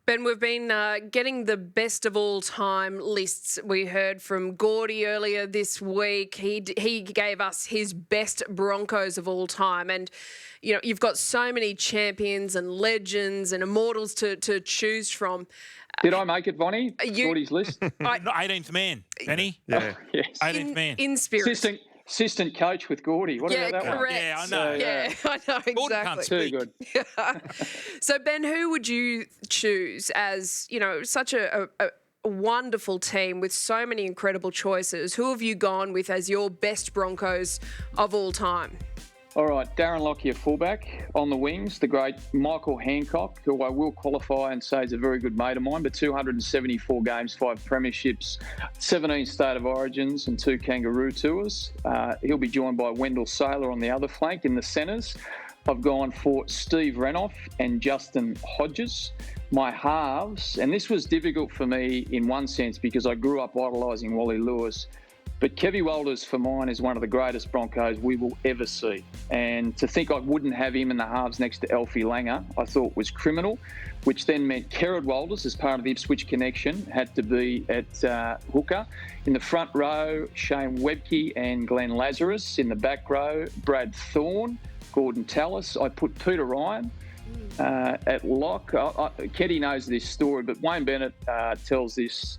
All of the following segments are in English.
Ben, we've been getting the best of all time lists. We heard from Gordy earlier this week. He gave us his best Broncos of all time. And, you know, you've got so many champions and legends and immortals to choose from. Did I make it, Vonnie? Gordy's list? 18th man, Benny. Yeah. Oh, yes. 18th man. In spirit. Assistant coach with Gordy. What about that correct. one? Yeah, I know. Yeah, I know, exactly. Too good. So, Ben, who would you choose as, you know, such a wonderful team with so many incredible choices? Who have you gone with as your best Broncos of all time? All right, Darren Lockyer, fullback. On the wings, the great Michael Hancock, who I will qualify and say is a very good mate of mine, but 274 games, 5 premierships, 17 State of Origins and 2 Kangaroo Tours. He'll be joined by Wendell Saylor on the other flank. In the centres, I've gone for Steve Renouf and Justin Hodges. My halves, and this was difficult for me in one sense because I grew up idolising Wally Lewis, but Kevy Walters, for mine, is one of the greatest Broncos we will ever see. And to think I wouldn't have him in the halves next to Alfie Langer, I thought was criminal, which then meant Kerrod Walters, as part of the Ipswich connection, had to be at hooker. In the front row, Shane Webke and Glenn Lazarus. In the back row, Brad Thorne, Gordon Tallis. I put Peter Ryan at lock. Keddy knows this story, but Wayne Bennett tells this,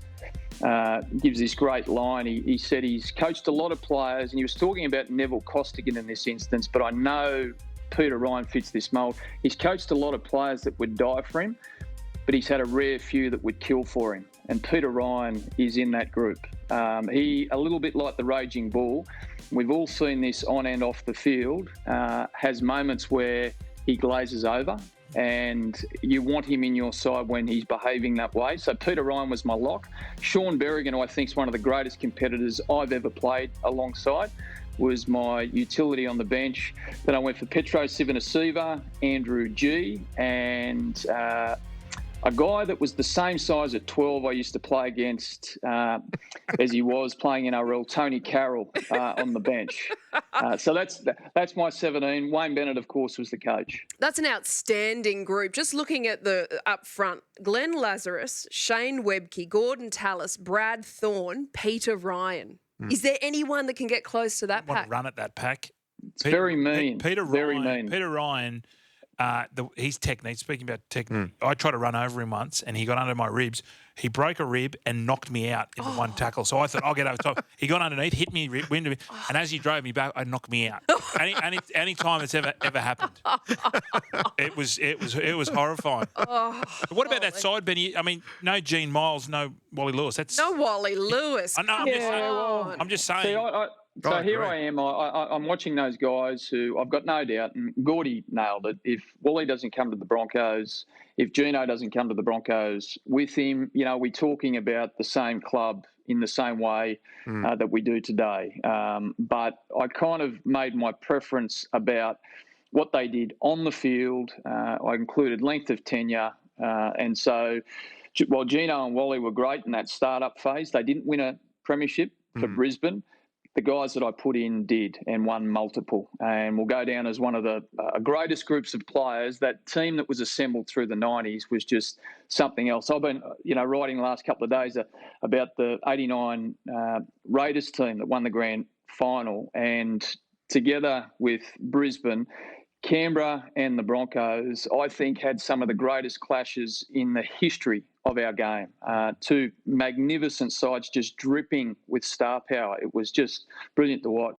gives this great line. He said he's coached a lot of players, and he was talking about Neville Costigan in this instance, but I know Peter Ryan fits this mould. He's coached a lot of players that would die for him, but he's had a rare few that would kill for him, and Peter Ryan is in that group. He, a little bit like the Raging Bull, we've all seen this on and off the field, has moments where he glazes over, and you want him in your side when he's behaving that way. So Peter Ryan was my lock. Sean Berrigan, who I think is one of the greatest competitors I've ever played alongside, was my utility on the bench. Then I went for Petro Sivanasiva, Andrew G, and a guy that was the same size at 12 I used to play against as he was playing in NRL, Tony Carroll, on the bench. So that's my 17. Wayne Bennett, of course, was the coach. That's an outstanding group. Just looking at the up front, Glenn Lazarus, Shane Webke, Gordon Tallis, Brad Thorne, Peter Ryan. Is there anyone that can get close to that pack? Run at that pack. It's very mean. Peter Ryan, his technique, speaking about technique, I tried to run over him once and he got under my ribs. He broke a rib and knocked me out in the one tackle. So I thought, I'll get over top. He got underneath, hit me, wind me, and as he drove me back, I knocked me out. Any time it's ever happened. It was horrifying. But what about that side, Benny? I mean, no Gene Miles, no Wally Lewis. No Wally Lewis. I know. I'm just saying. See, here I am. I'm watching those guys who I've got no doubt, and Gordy nailed it. If Wally doesn't come to the Broncos, if Gino doesn't come to the Broncos with him, you know, we're talking about the same club in the same way that we do today. But I kind of made my preference about what they did on the field. I included length of tenure. And so while Gino and Wally were great in that start-up phase, they didn't win a premiership for Brisbane. The guys that I put in did and won multiple, and will go down as one of the greatest groups of players. That team that was assembled through the 90s was just something else. I've been, writing the last couple of days about the 89 Raiders team that won the grand final, and together with Brisbane, Canberra and the Broncos, I think, had some of the greatest clashes in the history of our game. Two magnificent sides just dripping with star power. It was just brilliant to watch.